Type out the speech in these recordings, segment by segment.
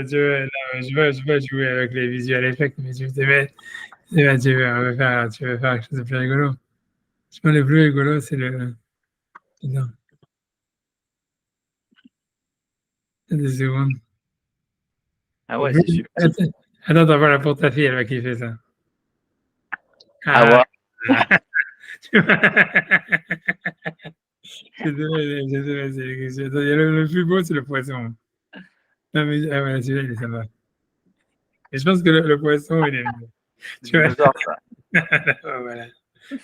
Je vais jouer avec les visual effects, mais tu veux faire quelque chose de plus rigolo. Je pense que le plus rigolo, c'est le. Non, des secondes. Ah ouais, c'est super. Attends, voilà pour ta fille, elle va kiffer ça. Ah ouais. Tu vois. Le plus beau, c'est le poisson. Non, mais voilà, celui-là, il est sympa. Et je pense que le poisson, il est mieux. Tu vois. Dinosaure, ça. Voilà. Alors,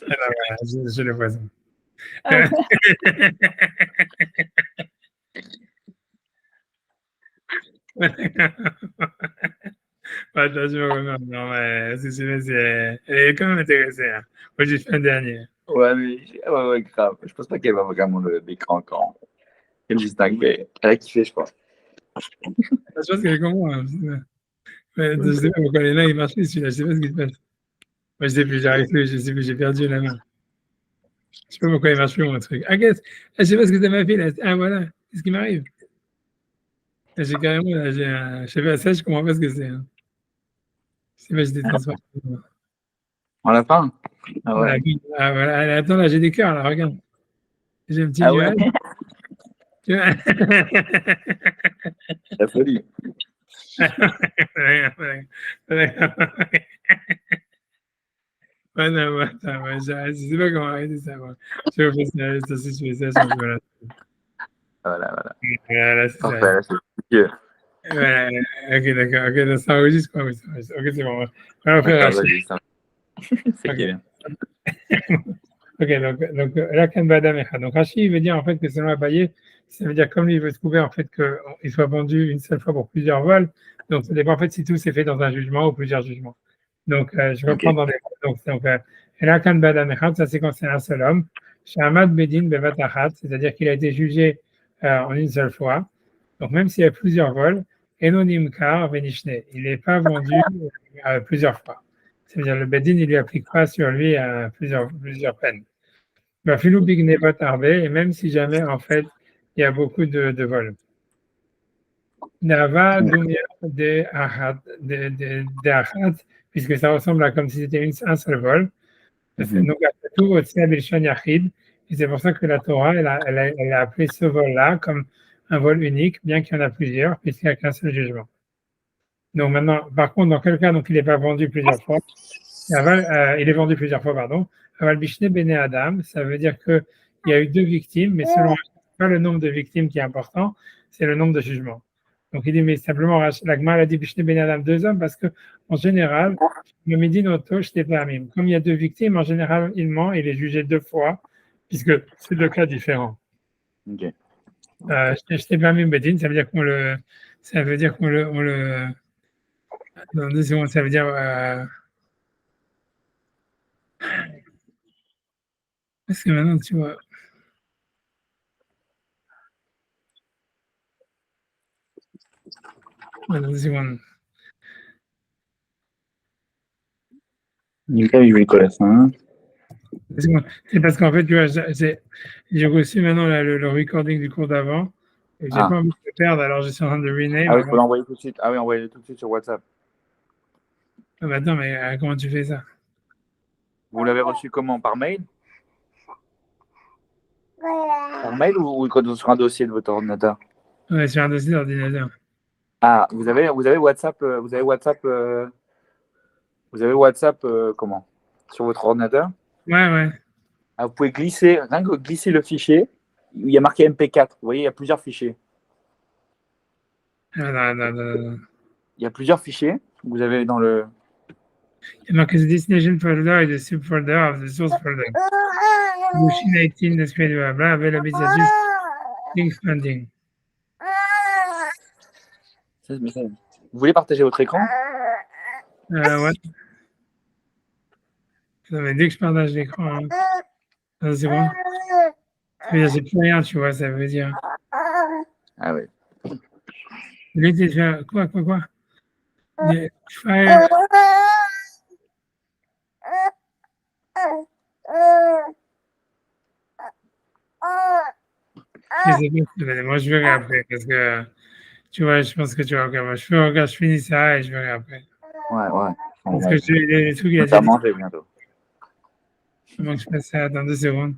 voilà, j'ai le poisson. Attention, non, elle est quand même intéressée. Hein. Moi, j'ai fait un dernier. Ouais, mais ouais, grave. Je pense pas qu'elle va vraiment le l'écran quand elle distingue, mais elle a kiffé, je pense. Je pense qu'elle est comme moi. Hein. Je sais pas pourquoi les mains, ils marchent plus, celui-là. Je sais pas ce qui se passe. Moi, je sais plus, j'arrive plus, je sais plus, j'ai perdu la main. Je sais pas pourquoi il marche plus, mon truc. Ah, qu'est-ce? Ah, je sais pas ce que ça m'a fait, là. Ah, voilà. C'est ce qui m'arrive. J'ai carrément, là, je sais pas, ça, je comprends pas ce que c'est. Hein. Je sais pas, j'ai des transports. On l'a pas? Ah Ah, ouais. ah, voilà. Attends, là, j'ai des cœurs, là, regarde. J'ai un petit Ah ouais? nuage. Tu vois. La folie. Ouais, non, attends, je sais pas comment arrêter ça. Moi. Je fais ça, si je fais ça, je me Voilà. Voilà, c'est ça. Parfait, c'est Dieu. Voilà, ok, d'accord. Ok, donc ça enregistre quoi? Oui, ça enregistre. Ok, c'est bon. On va faire D'accord, Rachid. vas-y, ça. C'est qui est Ok. bien. Ok, donc là, Kan Badam Echad. Donc Rachid veut dire en fait que selon Abaye, ça veut dire comme lui il veut se trouver en fait qu'il soit vendu une seule fois pour plusieurs vols. Donc ça dépend en fait si tout s'est fait dans un jugement ou plusieurs jugements. Donc je Ok. reprends dans les. Et là, Kan Badam Echad, ça c'est quand c'est un seul homme. Shamad Bedin Bevat Achat, c'est-à-dire qu'il a été jugé en une seule fois. Donc même s'il y a plusieurs vols, Enonim Kar Venishne, il n'est pas vendu plusieurs fois. C'est-à-dire le Bedin, il ne lui applique pas sur lui plusieurs peines. Bah, Philou Big n'est pas tardé, et même si jamais, en fait, il y a beaucoup de vols. Nava Dumia de Achat, puisque ça ressemble à comme si c'était un seul vol. Donc, tout au Bilshan Yachid, et c'est pour ça que la Torah, elle a appelé ce vol-là comme un vol unique, bien qu'il y en a plusieurs, puisqu'il n'y a qu'un seul jugement. Donc maintenant, par contre, dans quel cas, donc il n'est pas vendu plusieurs fois, il est vendu plusieurs fois, pardon. Aval Bishne Bene Adam, ça veut dire qu'il y a eu deux victimes, mais selon pas le nombre de victimes qui est important, c'est le nombre de jugements. Donc il dit, mais simplement, la Gemara a dit Bishne Bene Adam, deux hommes, parce que en général, le Médine Auto, je pas même. Comme il y a deux victimes, en général, il ment, il est jugé deux fois, puisque c'est deux cas différents. Ok. Je t'ai pas même Médine, ça veut dire qu'on le, non, 2 secondes, ça veut dire, parce que maintenant, tu vois, voilà, 2 secondes. Nickel, je vais connaître ça. Hein. C'est parce qu'en fait, tu vois, j'ai reçu maintenant là, le recording du cours d'avant et j'ai Ah. pas envie de le perdre, alors je suis en train de rename. Ah oui, il faut l'envoyer tout de suite. Ah oui, envoyez-le tout de suite sur WhatsApp. Ah bah attends, mais comment tu fais ça? Vous l'avez reçu comment? Par mail? Par mail ou sur un dossier de votre ordinateur? Ouais, sur un dossier d'ordinateur. Ah, vous avez WhatsApp, comment? Sur votre ordinateur? Ouais, ouais. Ah, vous pouvez glisser, rien que glisser le fichier. Il y a marqué MP4. Vous voyez, il y a plusieurs fichiers. Ah, non, non, non, non. Il y a plusieurs fichiers que vous avez dans le. Il y a marqué the destination folder et the subfolder of the source folder. Machine 18, display, blablabla, available status, link funding. Vous voulez partager votre écran? Ouais. Non, mais dès que je partage l'écran, hein. Non, c'est bon. Ça veut dire j'ai plus rien, tu vois, ça veut dire. Ah ouais. Quoi? Fire. Je sais pas, moi je verrai après parce que Tu vois, je pense que tu vois. Ok, moi, regarde, je finis ça et je verrai après. Ouais, ouais. Parce que les trucs, il On a va déjà dit. manger bientôt. Comment que je fasse ça dans 2 secondes.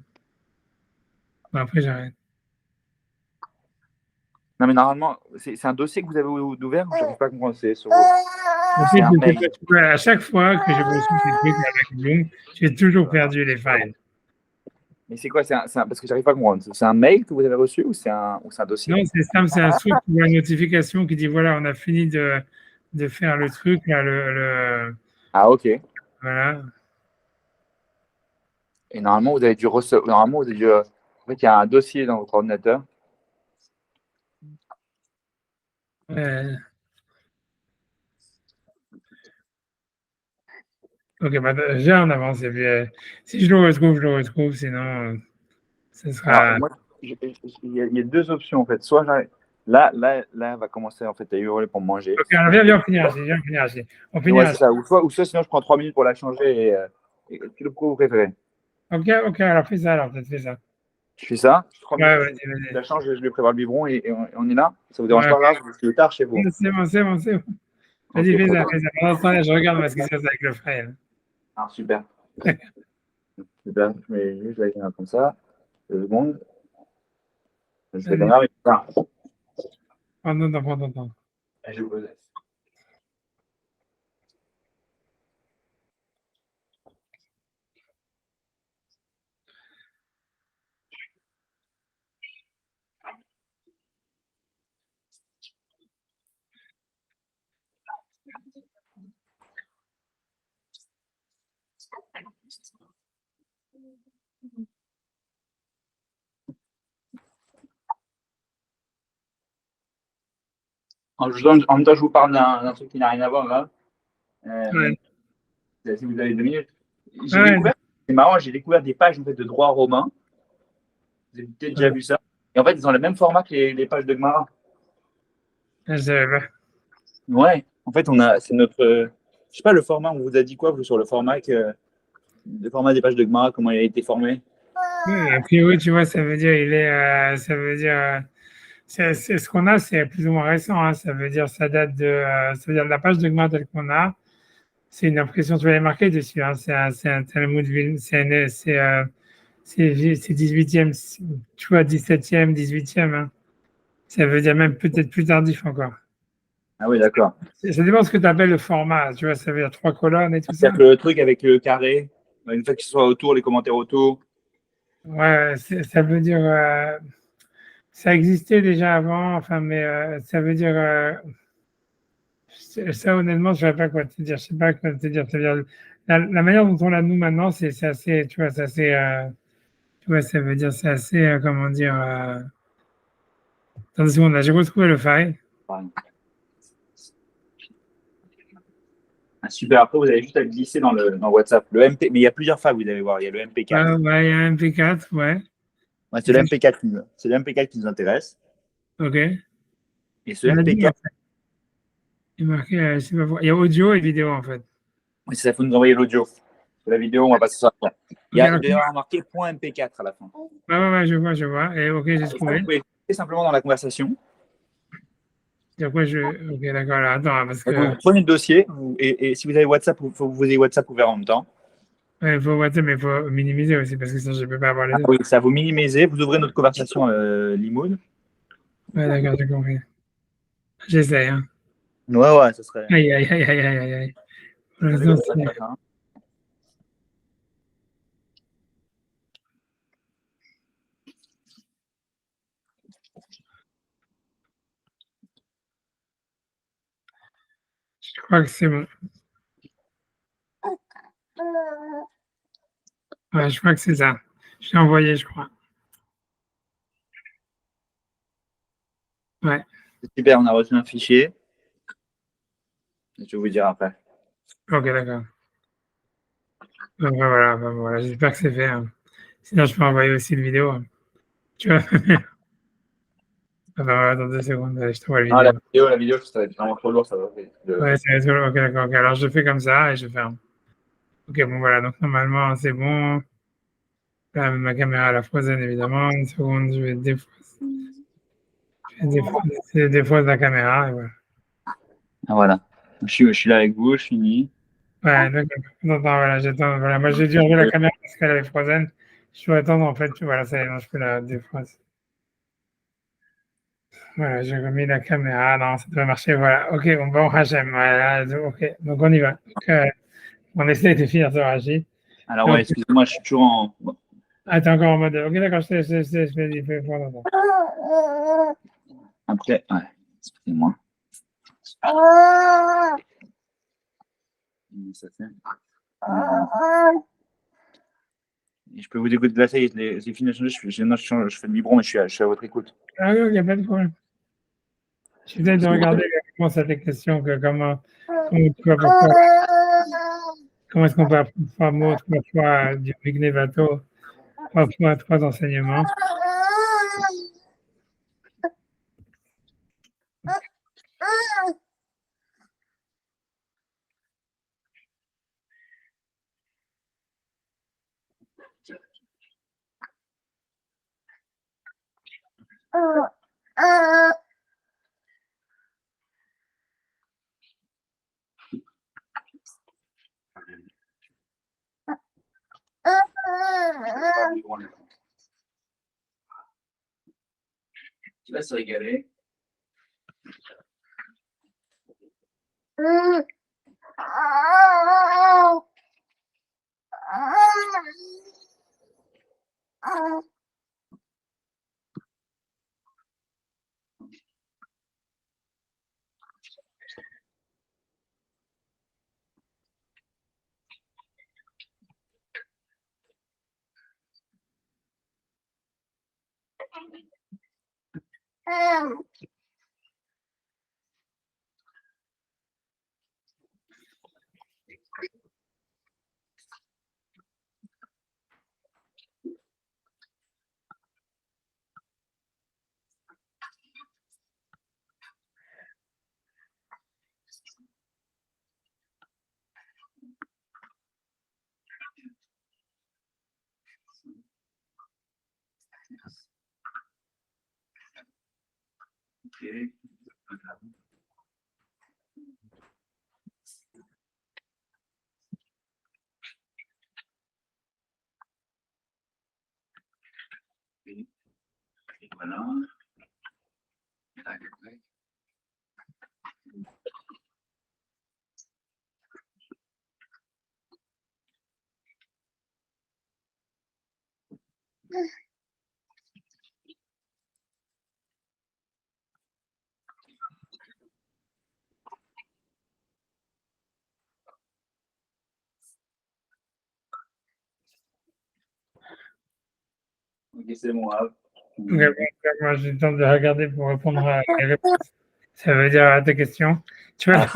Bon, après, j'arrête. Non, mais normalement, c'est un dossier que vous avez ouvert ou je n'arrive pas à comprendre. En C'est fait, un mail. à chaque fois que je reçois des trucs avec Zoom, j'ai toujours perdu les files. Mais c'est quoi? Parce que j'arrive pas à comprendre. C'est un mail que vous avez reçu ou c'est un dossier? Non, c'est simple, c'est un truc, tu vois une notification qui dit voilà, on a fini de faire le truc, là, Ah, ok. voilà. Et normalement, vous avez dû recevoir. Normalement, vous avez dû. En fait, il y a un dossier dans votre ordinateur. Ok, bah, déjà on avance. Et puis, si je le retrouve, je le retrouve. Sinon, ce Alors, sera. moi, il y a deux options en fait. Soit là, elle va commencer en fait à hurler pour manger. Ok, alors viens, viens, on finit ainsi. Viens, on finit ainsi. On finit Ouais, c'est ainsi. ça. Ou soit sinon, je prends 3 minutes pour la changer et quel coup vous préférez? Ok, ok, alors fais ça, alors peut-être fais ça. Je fais ça, 3 minutes, Ouais, je vas-y, vas-y. la change, je lui prépare le biberon et on est là. Ça vous dérange Ouais, pas là? Parce qu'il est tard chez vous. ok. C'est bon, c'est bon, c'est bon. Vas-y, Ok, fais très ça, bien. fais ça. Pendant ce temps-là, je regarde ce qui se passe avec le frère. Ah, super. Super. Je mets juste la caméra comme ça. 2 secondes. Je fais comme Vas-y, ça, mais putain. prends ton temps, prends ton temps. Je vous laisse. En même temps, je vous parle d'un truc qui n'a rien à voir là. Ouais, Si vous avez 2 minutes. J'ai ouais, découvert, c'est marrant, j'ai découvert des pages en fait, de droit romain. Vous avez peut-être déjà ouais. vu ça. Et en fait, ils ont le même format que les pages de Gemara. Je savais pas. Ouais. En fait, c'est notre. Je sais pas, le format, on vous a dit quoi, vous, sur le format, le format des pages de Gemara, comment il a été formé? Ouais, a priori, tu vois, ça veut dire, ça veut dire, c'est ce qu'on a, c'est plus ou moins récent, hein. Ça veut dire, ça date ça veut dire la page de Gmar telle qu'on a, c'est une impression, tu vas les marquer dessus, hein. C'est un Talmud, c'est 18e, tu vois, 17e, 18e, hein. Ça veut dire même peut-être plus tardif encore. Ah oui, d'accord. Ça dépend de ce que tu appelles le format, tu vois, ça veut dire 3 colonnes et tout ça. C'est-à-dire que le truc avec le carré, une fois qu'il soit autour, les commentaires autour. Ouais, ça veut dire, ça existait déjà avant, enfin, mais ça veut dire, ça, honnêtement, je ne sais pas quoi te dire. Je sais pas quoi te dire. C'est-à-dire, la manière dont on l'a nous maintenant, c'est assez, tu vois, c'est assez, tu vois, ça veut dire, c'est assez, comment dire, attends 2 secondes, là, j'ai retrouvé le file. Pareil. Ah, super. Après, vous avez juste à le glisser dans WhatsApp. Le MP, mais il y a plusieurs files, vous allez voir. Il y a le Ouais, MP4. ouais, il y a un MP4, ouais. Ouais, Et c'est le MP4 qui nous intéresse. ok. Et ce Il y en a deux, en MP4, fait. Il est marqué, je sais pas, il y a audio et vidéo, en fait. oui, c'est ça, il faut nous envoyer l'audio. La vidéo, on va passer ça après. Ok, alors, Il doit y avoir marqué point MP4 à la fin. ouais, ouais, ouais, je vois. Et ok, j'ai Et ça, vous trouvé. pouvez cliquer simplement dans la conversation. C'est quoi, ok, d'accord, alors, attends, hein, parce Donc, que, vous prenez le dossier et si vous avez WhatsApp, il faut que vous ayez WhatsApp ouvert en même temps. ouais, il faut WhatsApp, mais il faut minimiser aussi, parce que sinon, je ne peux pas avoir les Ah deux. oui, ça vous minimisez, vous ouvrez notre conversation Limoud. Ouais, d'accord, j'ai compris. J'essaie, hein. Ouais, ouais, ça serait. Aïe, aïe, aïe, aïe, aïe, aïe, aïe. Pour Vous avez l'instant, WhatsApp à la fin. je crois que c'est bon. Ouais, je crois que c'est ça. Je l'ai envoyé, je crois. Ouais, C'est super, on a reçu un fichier. Je vais vous dire après. ok, d'accord. Donc, voilà, ben, voilà, j'espère que c'est fait, hein. Sinon, je peux envoyer aussi le vidéo, hein. Tu vois? Attends, attends 2 secondes, allez, je t'envoie la Ah, vidéo. la vidéo, ça va être vraiment trop lourd, ça va. Ouais, c'est rigolo. Ok, d'accord, ok. Alors, je fais comme ça et je ferme. Ok, bon, voilà. Donc, normalement, c'est bon. Là, ma caméra, elle a frozen, évidemment. Une seconde, je vais défausser. C'est des fois de la caméra. Et voilà. Ah, voilà. Je suis là avec vous, je finis. Ouais, d'accord. Non, voilà, j'attends. Voilà. Moi, j'ai dû enlever la caméra parce qu'elle avait frozen. Je dois attendre, en fait. Voilà, ça y est, non, je peux la défroiser. Voilà, j'ai remis la caméra. Non, ça doit marcher. Voilà. OK, on va au Hachem. Voilà. OK, donc on y va. Donc, on essaie de finir ce Rachid. Alors, Donc, ouais, excusez-moi, je suis toujours en. t'es encore en mode. OK, d'accord, je vais dire. Après, ouais, excusez-moi. Ça fait. Et je peux vous écouter. Là, ça y est, c'est fini. Je fais le biberon, mais je suis à votre écoute. Ah oui, il n'y a pas de problème. J'essaie de regarder les réponses à tes questions. Comment est-ce qu'on peut apprendre 3 mots, 3 fois du Vignevato, 3 fois 3 enseignements? Tu vas se régaler. Okay. Et voilà. Ok, c'est bon. Moi, j'ai le temps de regarder pour répondre à les réponses. Ça veut dire à tes questions. Tu vois,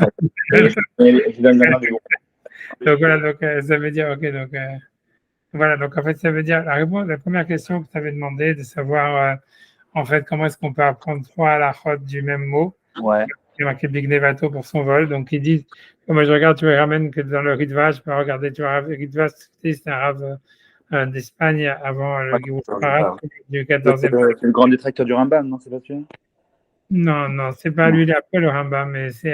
Je donne la main du donc voilà, donc ça veut dire, OK, donc voilà, donc en fait, ça veut dire la première question que tu avais demandé, de savoir en fait comment est-ce qu'on peut apprendre 3 halachot du même mot. Ouais. Il y a marqué Big Nevato pour son vol. Donc ils disent, moi je regarde, tu vois, ramène que dans le Ritva, je peux regarder, tu vois, le Ritva, c'était un rave d'Espagne avant le Guirouch Farad du 14e. C'est le grand détracteur du Rambam, non? C'est pas celui-là? Non, non, c'est pas lui, il est après le Rambam, mais c'est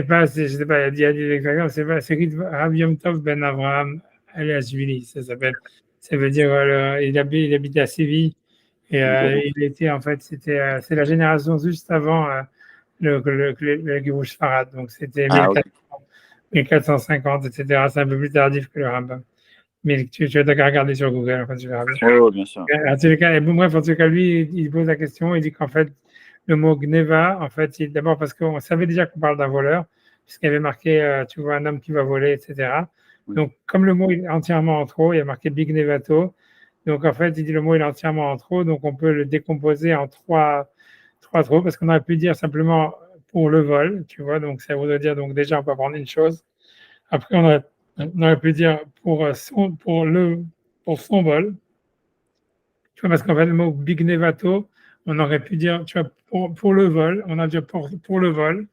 pas, je sais pas, il y a des exactement, c'est pas, c'est Rav Yom Tov Ben Avraham Eliashvili, ça s'appelle. Ça veut dire, il habitait à Séville, et il était, en fait, c'est la génération juste avant le Guirouch Farad, donc c'était 1450, etc. C'est un peu plus tardif que le Rambam. Mais tu vas d'accord regarder sur Google, enfin, tu verras bien. Oui, bien sûr. En tout cas, bon, bref, en tout cas, lui, il pose la question, il dit qu'en fait, le mot Gneva, en fait, d'abord parce qu'on savait déjà qu'on parle d'un voleur, puisqu'il y avait marqué, tu vois, un homme qui va voler, etc. Oui. Donc, comme le mot est entièrement en trop, il y a marqué Big Nevato. Donc, en fait, il dit le mot est entièrement en trop, donc on peut le décomposer en trois trop, parce qu'on aurait pu dire simplement pour le vol, tu vois, donc ça voudrait dire, donc déjà, on peut apprendre une chose. Après, on aurait pu dire pour son vol, tu vois, parce qu'en fait, le mot Big Nevato, on aurait pu dire, tu vois, pour le vol, on a dit pour le vol,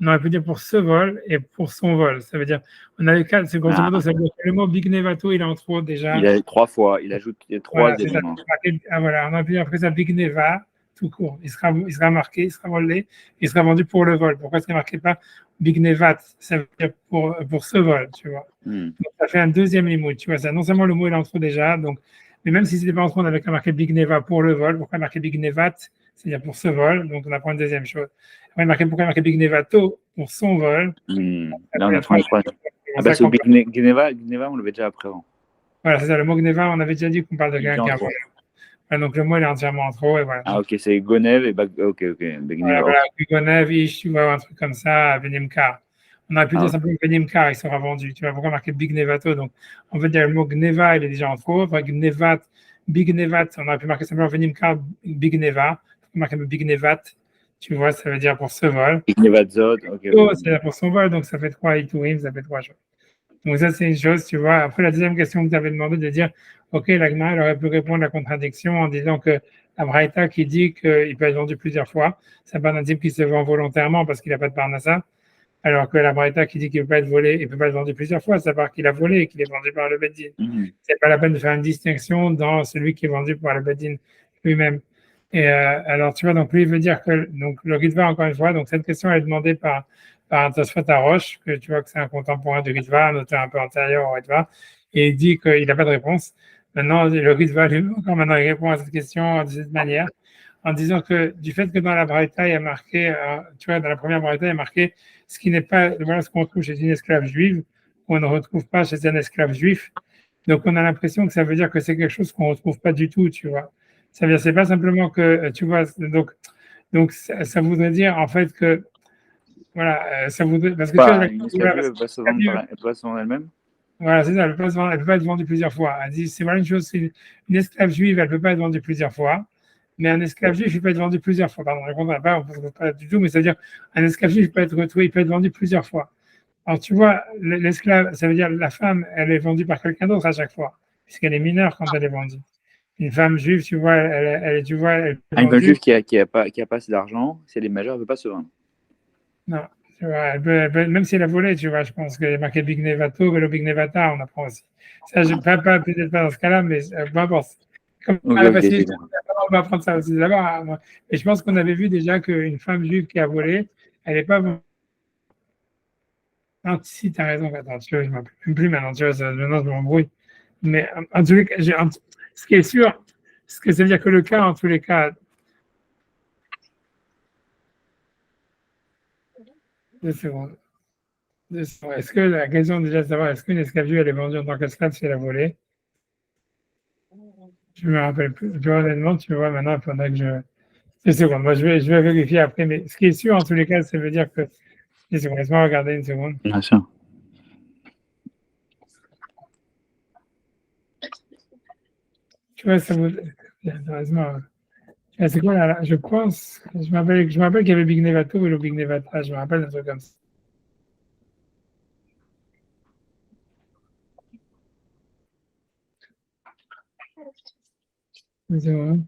on aurait pu dire pour ce vol et pour son vol. Ça veut dire, on avait 4, c'est grosso modo, ça veut dire que le mot Big Nevato, il est en trop déjà. Il a 3 fois, il ajoute 3 Voilà, éléments. voilà, on aurait pu dire après ça Big Neva, tout court. Il sera marqué, il sera volé, il sera vendu pour le vol. Pourquoi est-ce qu'il ne marqué pas Bignevat? Ça veut dire pour ce vol, tu vois. Donc, ça fait un deuxième limoud, tu vois. Ça, non seulement le mot est en trop déjà, donc, mais même si c'était pas en trop, on avait marqué Bigneva pour le vol. Pourquoi marqué Bignevat? C'est-à-dire pour ce vol. Donc, on apprend une deuxième chose. Pourquoi marqué Bignevato pour son vol? Là, on apprend le troisième. Ah bah, sur Gneva, on l'avait déjà après. Voilà, c'est ça. Le mot Gneva, on avait déjà dit qu'on parle de quelqu'un qui a volé. Donc, le mot, il est entièrement en trop. Et voilà. Ah, ok, c'est Gonev et ok. Voilà, Gonev, Ish, tu vois, un truc comme ça, Benimkar. On aurait pu dire simplement Benimkar, il sera vendu. Tu vois, pourquoi marquer Big Nevato? Donc, on veut dire le mot Gneva, il est déjà en trop. Gnevat, Big Nevat, on aurait pu marquer simplement Benimkar, Big Neva. On marquer Big Nevat, tu vois, ça veut dire pour ce vol. Big Nevatzot, ok. C'est pour son vol, donc ça fait 3 Iturim, ça fait 3 choses. Donc ça, c'est une chose, tu vois. Après, la deuxième question que tu avais demandé de dire, OK, la Gemara, elle aurait pu répondre à la contradiction en disant que la Braïta qui dit qu'il peut être vendu plusieurs fois, c'est pas un type qui se vend volontairement parce qu'il n'a pas de parnassa, alors que la Braïta qui dit qu'il ne peut pas être volé, il peut pas être vendu plusieurs fois, ça part qu'il a volé et qu'il est vendu par le Beddin. C'est pas la peine de faire une distinction dans celui qui est vendu par le Beddin lui-même. Et alors, tu vois, donc lui, il veut dire que donc, le Ritva, encore une fois, donc cette question, elle est demandée par un Tosfot Roche, que tu vois que c'est un contemporain du Ritva, un auteur un peu antérieur au Ritva, et il dit qu'il n'a pas de réponse. Maintenant, le Ritva, lui, encore maintenant, il répond à cette question de cette manière, en disant que du fait que dans la Braïta, il y a marqué, tu vois, dans la première Braïta, il y a marqué ce qui n'est pas, voilà ce qu'on trouve chez une esclave juive, qu'on ne retrouve pas chez un esclave juif. Donc, on a l'impression que ça veut dire que c'est quelque chose qu'on ne retrouve pas du tout, tu vois. Ça veut dire, c'est pas simplement que, tu vois, donc ça voudrait dire, en fait, que, voilà, ça voudrait, parce que tu vois, une esclave juive, elle peut se vendre elle-même. Voilà, c'est ça, elle ne peut pas être vendue plusieurs fois. Elle dit, c'est voilà une chose, c'est une esclave juive, elle ne peut pas être vendue plusieurs fois, mais un esclave juif, il peut être vendu plusieurs fois. Pardon, je ne comprends pas, on ne pas du tout, mais c'est-à-dire, un esclave juif peut être retrouvé, il peut être vendu plusieurs fois. Alors, tu vois, l'esclave, ça veut dire la femme, elle est vendue par quelqu'un d'autre à chaque fois, puisqu'elle est mineure quand elle est vendue. Une femme juive, tu vois, tu vois, elle est Une femme vendue. juive qui a pas assez d'argent, si elle est majeure, elle ne peut pas se vendre. Non, tu vois, même si elle a volé, tu vois, je pense qu'elle est marquée Big Nevato, Velo Big Nevata, on apprend aussi. Ça, peut-être pas dans ce cas-là, mais peu importe. Comme à la facilité, on va apprendre ça aussi d'abord. Hein, et je pense qu'on avait vu déjà qu'une femme juive qui a volé, elle n'est pas. Non, si, tu as raison, attends, tu vois, je ne m'appelle plus maintenant, tu vois, maintenant je m'embrouille. Mais en tous les cas, ce qui est sûr, ce que ça veut dire que le cas, en tous les cas, deux secondes. Est-ce que la question déjà de savoir est-ce qu'une esclave juive elle est vendue en tant qu'esclave si elle a volé? Je me rappelle plus. Tu vois, honnêtement, tu vois, maintenant, il faudrait que je. Deux secondes. Moi, je vais vérifier après. Mais ce qui est sûr, en tous les cas, ça veut dire que. Deux secondes. Laisse-moi regarder une seconde. Bien sûr. Tu vois, ça vous. Sérieusement. C'est quoi là, je pense. Je me rappelle qu'il y avait Big Nevato et le Big Nevata. Je me rappelle d'un truc comme ça. Une seconde.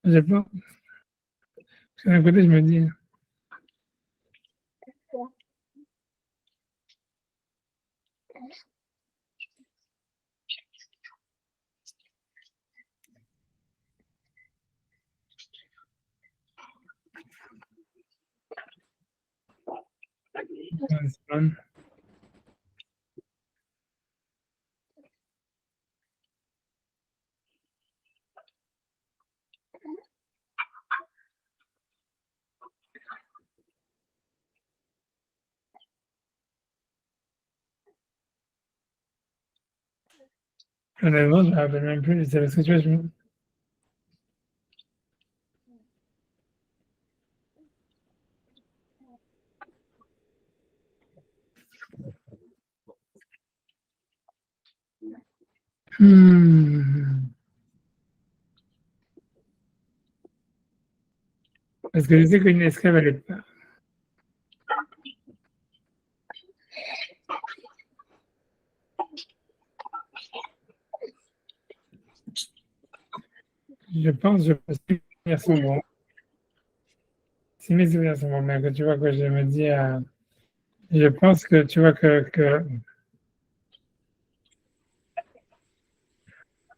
Je pas. Parce que d'un côté, je me dis. Honnêtement, je me rappelle même plus. C'est parce que tu vois, je me. Parce que je sais qu'une esclave, elle est pas. Je pense, si mes souvenirs sont bons. Si mes souvenirs sont bons, mais que tu vois que je me dis, je pense que tu vois que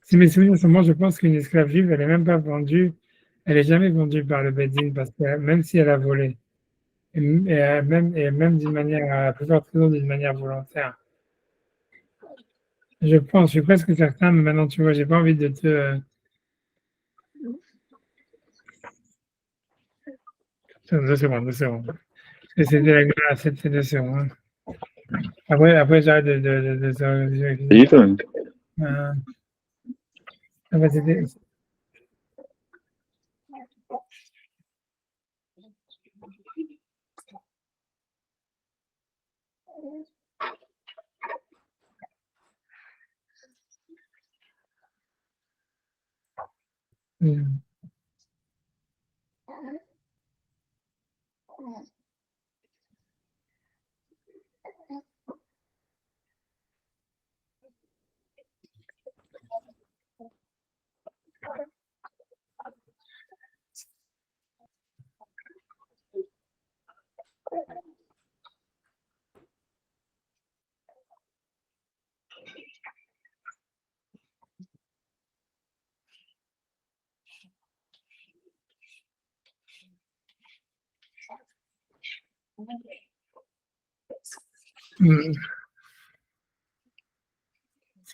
si mes souvenirs sont bons, je pense qu'une esclave juive, elle n'est même pas vendue, elle n'est jamais vendue par le Bedin parce que même si elle a volé, et même d'une manière, à la plupart du temps d'une manière volontaire. Je pense, je suis presque certain, mais maintenant tu vois, j'ai pas envie de te. 2 secondes, 2 secondes. Parce que c'était la guerre, c'était 2 secondes. Après j'arrête Salut, toi. euh, après, c'était.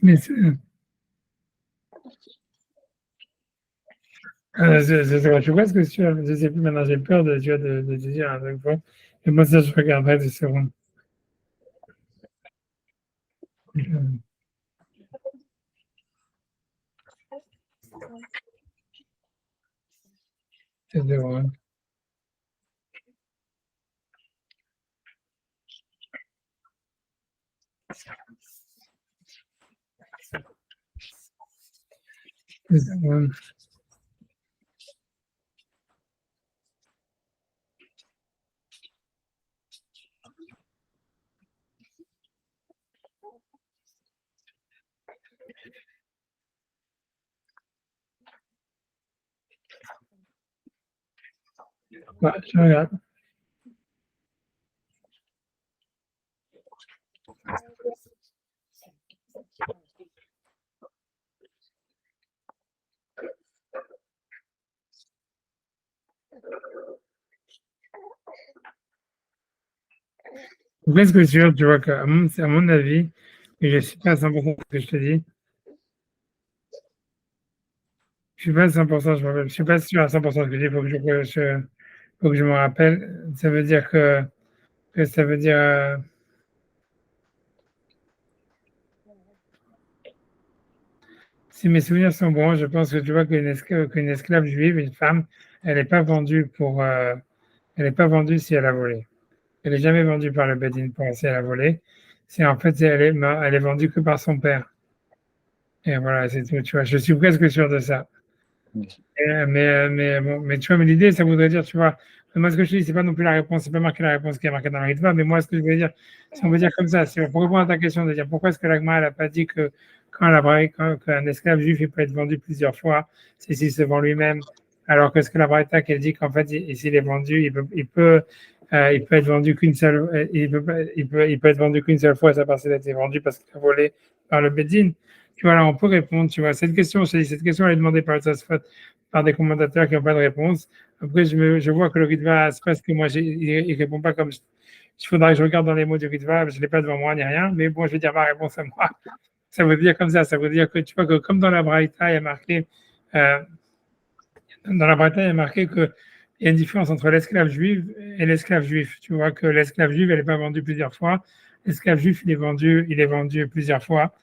Mais, je vois ce que tu as, je sais plus maintenant, j'ai peur de, tu vois, de dire un truc faux. Et moi, ça, je regarderai 2 secondes. C'est drôle. C'est drôle. Ouais, je regarde. Presque sûr, tu vois, à mon avis, et je ne suis pas à 100% ce que je te dis, je suis pas à 100%, je suis pas sûr à 100% ce que je dis, faut que je me rappelle. Ça veut dire que ça veut dire, si mes souvenirs sont bons, je pense que tu vois qu'une esclave juive, une femme, elle n'est pas vendue elle n'est pas vendue si elle a volé. Elle n'est jamais vendue par le Bedin pour si elle a volé. C'est en fait, elle est vendue que par son père. Et voilà, c'est tout, tu vois. Je suis presque sûr de ça. Mais tu vois, mais l'idée, ça voudrait dire, tu vois, moi, ce que je te dis, c'est pas non plus la réponse, c'est pas marqué la réponse qui est marquée dans la Ritva, mais moi, ce que je veux dire, si on veut dire comme ça, c'est pour répondre à ta question, de dire pourquoi est-ce que l'Agma, elle n'a pas dit que qu'un esclave juif, il peut être vendu plusieurs fois, c'est s'il se vend lui-même, alors que ce que la Braïta, qu'elle dit qu'en fait, s'il est vendu, il peut être vendu qu'une seule, il peut être vendu qu'une seule fois, ça parce qu'il a été vendu parce qu'il a volé par le Bedin. Tu vois, là, on peut répondre, tu vois, cette question, cette question, elle est demandée par le Tosfot, par des commentateurs qui n'ont pas de réponse. Après, je vois que le Ritva, c'est parce que moi, il ne répond pas comme. Il faudra que je regarde dans les mots du Ritva, je ne l'ai pas devant moi ni rien, mais bon, je vais dire ma réponse à moi. Ça veut dire comme ça veut dire que tu vois que comme dans la Braïta, il y a marqué, euh, dans la Braïta, il y a marqué qu'il y a une différence entre l'esclave juif et l'esclave juif. Tu vois que l'esclave juif, elle n'est pas vendue plusieurs fois. L'esclave juif, il est vendu plusieurs fois.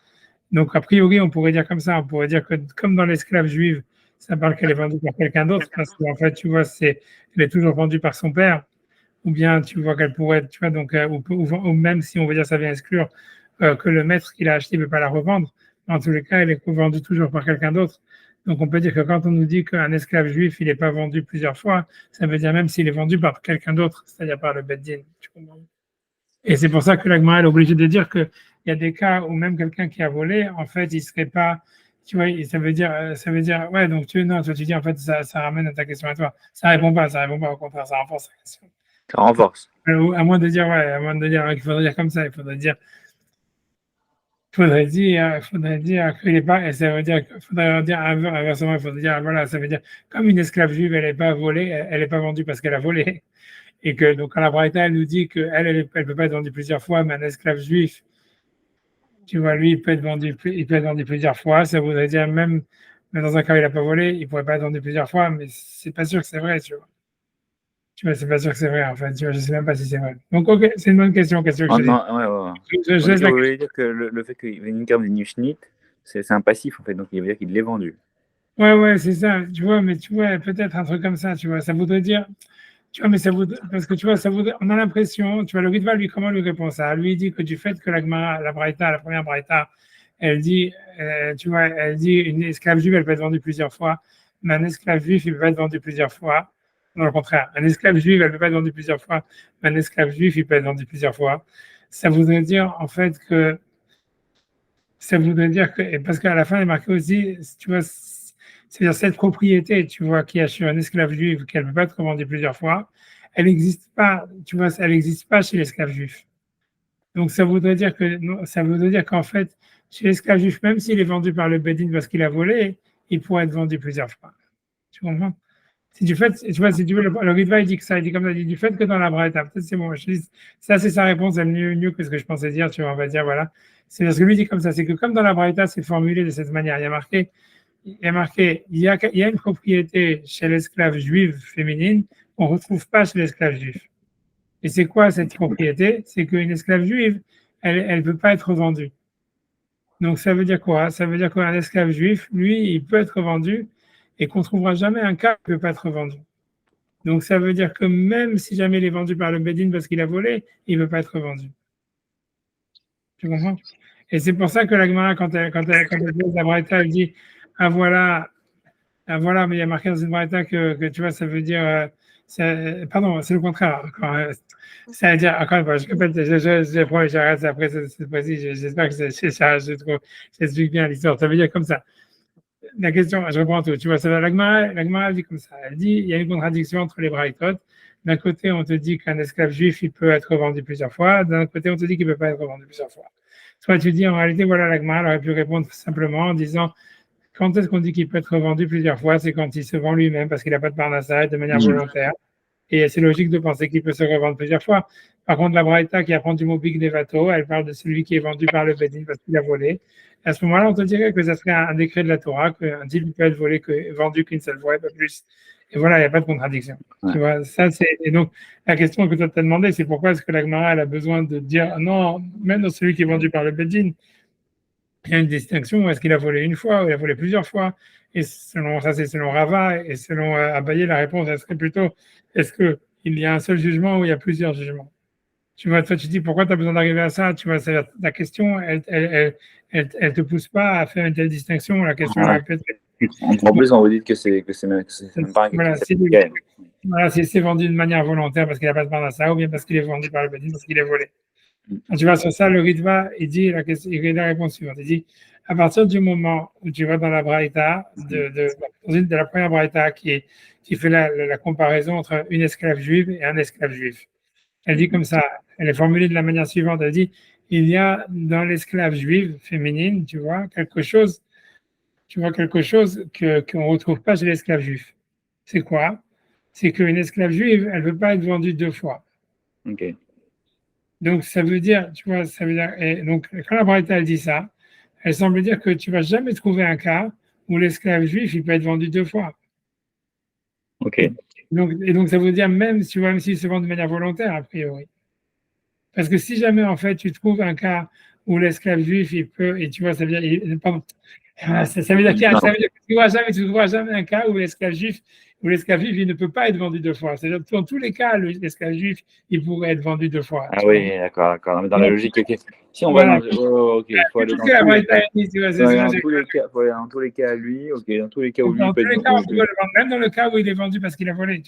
Donc, a priori, on pourrait dire comme ça, on pourrait dire que comme dans l'esclave juive, ça parle qu'elle est vendue par quelqu'un d'autre, parce qu'en fait, tu vois, elle est toujours vendue par son père, ou bien tu vois qu'elle pourrait être, tu vois, donc, ou même si on veut dire ça vient exclure que le maître qui l'a acheté ne veut pas la revendre, en tous les cas, elle est vendue toujours par quelqu'un d'autre. Donc, on peut dire que quand on nous dit qu'un esclave juif, il n'est pas vendu plusieurs fois, ça veut dire même s'il est vendu par quelqu'un d'autre, c'est-à-dire par le Beddin. Tu comprends? Et c'est pour ça que l'Agma est obligé de dire qu'il y a des cas où même quelqu'un qui a volé, en fait, Tu vois, ça veut dire, ouais, donc non, toi, tu dis, en fait, ça ramène à ta question à toi. Ça répond pas, au contraire, ça renforce la question. Ça renforce. À moins de dire, ouais, à moins de dire qu'il faudrait dire comme ça, il faudrait dire qu'il n'est pas, et ça veut dire, faudrait dire inversement, il faudrait dire, voilà, ça veut dire, comme une esclave juive, elle n'est pas volée, elle n'est pas vendue parce qu'elle a volé. Et que, donc, quand la Braïta, elle nous dit qu'elle, elle peut pas être vendue plusieurs fois, mais un esclave juif, tu vois, lui, il peut être vendu plusieurs fois. Ça voudrait dire, même dans un cas où il n'a pas volé, il pourrait pas être vendu plusieurs fois, mais c'est pas sûr que c'est vrai, tu vois. Tu vois, c'est pas sûr que c'est vrai, en fait. Tu vois, je sais même pas si c'est vrai. Donc, ok, c'est une bonne question. Qu'est-ce que je Oh, te dis? non, ouais. Je Ok, laisse vous la voulez dire que le fait qu'il y ait une carte de Nushnit, c'est un passif, en fait. Donc, il veut dire qu'il l'ait vendu. Ouais, c'est ça, tu vois, mais tu vois, peut-être un truc comme ça, tu vois, ça voudrait dire, tu vois, mais ça voudrait, parce que tu vois, on a l'impression, tu vois, le Ritva, lui, comment lui répond ça? Lui, il dit que du fait que la Gemara, la Braïta, la première Braïta, elle dit, tu vois, elle dit, une esclave juive, elle peut être vendue plusieurs fois, mais un esclave juif, il peut pas être vendu plusieurs fois. Non, le contraire, un esclave juif, elle peut pas être vendue plusieurs fois, mais un esclave juif, il peut être vendu plusieurs fois. Ça voudrait dire, en fait, que ça voudrait dire que, et parce qu'à la fin, il est marqué aussi, tu vois, c'est-à-dire cette propriété, tu vois, qui est sur un esclave juif, qu'elle ne peut pas être vendue plusieurs fois, elle n'existe pas, tu vois, elle n'existe pas chez l'esclave juif. Donc ça voudrait dire que, non, ça voudrait dire qu'en fait, chez l'esclave juif, même s'il est vendu par le Bedin parce qu'il a volé, il pourrait être vendu plusieurs fois. Tu comprends? C'est du fait, tu vois, si tu veux, le Ritva, il dit que ça, il dit comme ça, il dit du fait que dans la Braïta, peut-être c'est bon, je dis, ça c'est sa réponse, elle est mieux que ce que je pensais dire, tu vois, on va dire, voilà. C'est parce que lui dit comme ça, c'est que comme dans la Braïta, c'est formulé de cette manière, il y a une propriété chez l'esclave juive féminine qu'on ne retrouve pas chez l'esclave juif. Et c'est quoi cette propriété? C'est qu'une esclave juive, elle ne peut pas être vendue. Donc ça veut dire quoi? Ça veut dire qu'un esclave juif, lui, il peut être vendu et qu'on ne trouvera jamais un cas qui ne peut pas être vendu. Donc ça veut dire que même si jamais il est vendu par le Bedin parce qu'il a volé, il ne peut pas être vendu. Tu comprends? Et c'est pour ça que la Gemara, quand elle pose la Braïta, elle dit ah voilà, mais il y a marqué dans une Braïta que tu vois, ça veut dire pardon, c'est le contraire. Ça veut dire, encore une fois, je promets, j'arrête après cette fois-ci, j'espère que j'explique bien l'histoire. Ça veut dire comme ça. La question, je reprends tout. Tu vois, la Gemara dit comme ça. Elle dit il y a une contradiction entre les braïtot. D'un côté, on te dit qu'un esclave juif, il peut être vendu plusieurs fois. D'un autre côté, on te dit qu'il ne peut pas être vendu plusieurs fois. Soit tu dis, en réalité, voilà, la Gemara aurait pu répondre simplement en disant quand est-ce qu'on dit qu'il peut être vendu plusieurs fois? C'est quand il se vend lui-même parce qu'il n'a pas de parnassa de manière volontaire. Et c'est logique de penser qu'il peut se revendre plusieurs fois. Par contre, la Braïta qui apprend du mot Big Nevato, elle parle de celui qui est vendu par le Bedin parce qu'il a volé. Et à ce moment-là, on te dirait que ça serait un décret de la Torah, qu'un deal peut être vendu qu'une seule fois et pas plus. Et voilà, il n'y a pas de contradiction. Ouais. Tu vois, et donc, la question que tu as demandé, c'est pourquoi est-ce que la Gemara a besoin de dire non, même dans celui qui est vendu par le Bedin, il y a une distinction, est-ce qu'il a volé une fois ou il a volé plusieurs fois? Et c'est selon Rava, et selon Abaye, la réponse, elle serait plutôt, est-ce qu'il y a un seul jugement ou il y a plusieurs jugements? Tu vois, toi, tu dis, pourquoi tu as besoin d'arriver à ça? Tu vois, la question, elle te pousse pas à faire une telle distinction. La question, elle peut être... En plus, on vous dit que c'est même pas voilà, si c'est vendu de manière volontaire parce qu'il n'a pas de part à ça, ou bien parce qu'il est vendu par le Bedin, parce qu'il est volé. Quand tu vas sur ça, le Ritva, il dit la réponse suivante. Il dit, à partir du moment où tu vas dans la Braïta, de la première Braïta qui fait la comparaison entre une esclave juive et un esclave juif, elle dit comme ça, elle est formulée de la manière suivante, elle dit, il y a dans l'esclave juive féminine, tu vois, quelque chose qu'on ne retrouve pas chez l'esclave juif. C'est quoi? C'est qu'une esclave juive, elle ne peut pas être vendue deux fois. Ok. Donc, ça veut dire, tu vois, et donc, quand la Braïta, elle dit ça, elle semble dire que tu ne vas jamais trouver un cas où l'esclave juif, il peut être vendu deux fois. Ok. Donc, ça veut dire même s'il se vend de manière volontaire, a priori. Parce que si jamais, en fait, tu trouves un cas où l'esclave juif, il peut, et tu vois, ça veut dire, pardon, ça veut dire que tu ne trouveras jamais un cas où l'esclave juif, où l'esclave juif, il ne peut pas être vendu deux fois. C'est-à-dire que dans tous les cas, l'esclave juif, il pourrait être vendu deux fois. Ah oui, d'accord. Mais dans la logique, ok. Si on Voilà. va ok, il faut aller dans tous les cas. Faut aller dans tous les cas à lui, ok, dans tous les cas où lui peut être vendu. Même dans le cas où il est vendu parce qu'il a volé.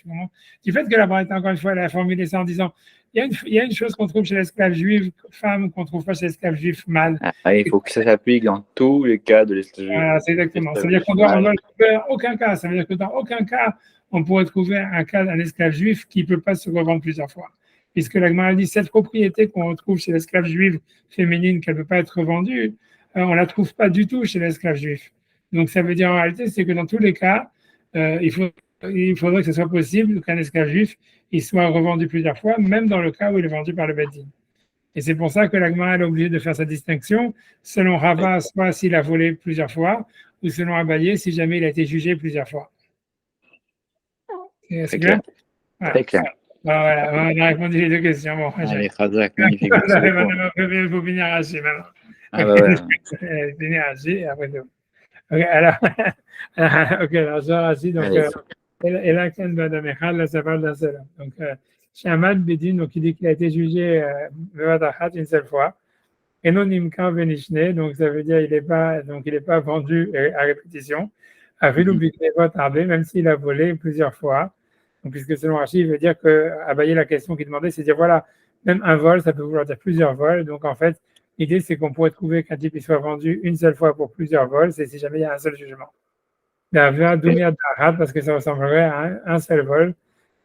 Du fait que la Braïta, encore une fois, elle a formulé ça en disant il y a une chose qu'on trouve chez l'esclave juif femme qu'on ne trouve pas chez l'esclave juif mâle. Il faut que ça s'applique dans tous les cas de l'esclave juif. Voilà, c'est exactement. Ça veut dire qu'on doit trouver aucun cas. Ça veut dire que dans aucun cas, on pourrait trouver un cas d'un esclave juif qui ne peut pas se revendre plusieurs fois. Puisque la Gemara dit cette propriété qu'on retrouve chez l'esclave juive féminine, qu'elle ne peut pas être revendue, on ne la trouve pas du tout chez l'esclave juif. Donc ça veut dire en réalité, c'est que dans tous les cas, il faudrait que ce soit possible qu'un esclave juif il soit revendu plusieurs fois, même dans le cas où il est vendu par le Bedin. Et c'est pour ça que la Gemara est obligée de faire sa distinction selon Rava, soit s'il a volé plusieurs fois, ou selon Abaye, si jamais il a été jugé plusieurs fois. C'est clair. Très clair. Voilà, on a répondu les deux questions. Bon, allez, Khazak, magnifique. Il faut finir Rashi maintenant. Finir Rashi, après tout. Ok, alors, je Rashi, donc, Elakan Badamechal, la Saval d'Asela. Donc, Shamad Bedin, donc il dit qu'il a été jugé une seule fois. Et non Nimka Benishne, donc ça veut dire il n'est pas vendu à répétition. À Velou Biknevot Arbe, même s'il a volé plusieurs fois. Donc, puisque selon Rashi, il veut dire que Abaye, la question qu'il demandait, c'est de dire voilà, même un vol, ça peut vouloir dire plusieurs vols. Donc en fait, l'idée c'est qu'on pourrait trouver qu'un type il soit vendu une seule fois pour plusieurs vols, c'est si jamais il y a un seul jugement. Parce que ça ressemblerait à un seul vol,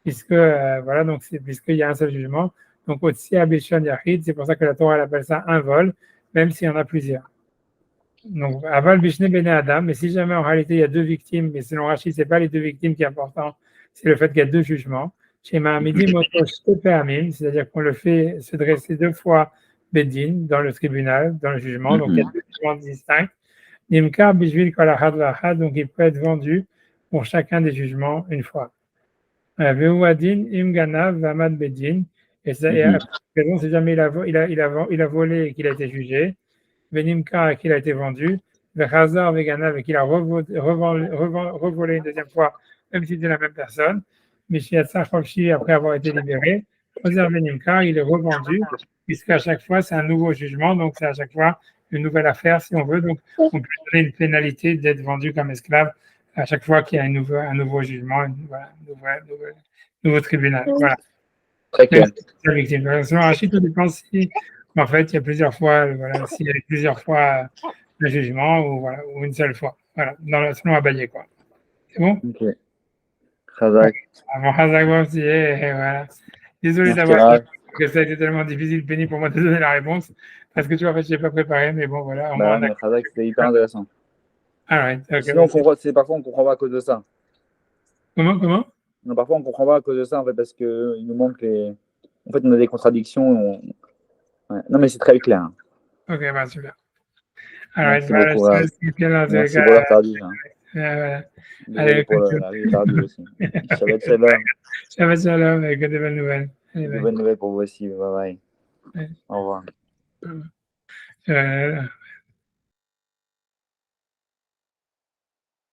puisque voilà, donc puisqu'il y a un seul jugement. Donc aussi Abishon Yachid, c'est pour ça que la Torah elle appelle ça un vol, même s'il y en a plusieurs. Donc Aval Bishne Bene Adam, mais si jamais en réalité il y a deux victimes, mais selon Rashi, c'est pas les deux victimes qui est important, c'est le fait qu'il y a deux jugements. Chez Mahamidi c'est-à-dire qu'on le fait se dresser deux fois Bedin dans le tribunal, dans le jugement, donc il y a deux jugements distincts. Nimkar Bishvil Kolahad Lahad, donc il peut être vendu pour chacun des jugements une fois. Veuadin Imganav Vamad Bedin, et c'est jamais il a volé et qu'il a été jugé. Benimkar et qu'il a été vendu, Vechazar Veganav et qu'il a revolé une deuxième fois, même si c'est la même personne, Mishiatzar Chovshi après avoir été libéré, Ozer Benimkar, il est revendu, puisqu'à chaque fois c'est un nouveau jugement, donc c'est à chaque fois une nouvelle affaire si on veut, donc on peut donner une pénalité d'être vendu comme esclave à chaque fois qu'il y a un nouveau jugement, un nouveau tribunal. Voilà. Très clair. Selon Rachid, tout dépend si en fait, il y a plusieurs fois, voilà, s'il y a plusieurs fois le jugement ou une seule fois. Voilà, selon Abaye, quoi. C'est bon? Ok. Khazak. Avant Khazak, voilà. Désolé d'avoir que ça a été tellement difficile, Penny, pour moi de donner la réponse, parce que tu vois, en fait, je n'ai pas préparé, mais bon, voilà. Khazak, c'était hyper intéressant. Sinon, parfois, on ne comprend pas à cause de ça. Comment? Non, parfois, on ne comprend pas à cause de ça, en fait, parce qu'il nous manque les. En fait, on a des contradictions. Ouais. Non, mais c'est très clair. Ok, super. Merci beaucoup. Merci pour l'heure tardive. Allez, pour l'arrivée tardive aussi. Shabbat shalom. Shabbat shalom, avec de bonnes nouvelles. De bonnes nouvelles pour vous aussi. Bye bye. Au revoir.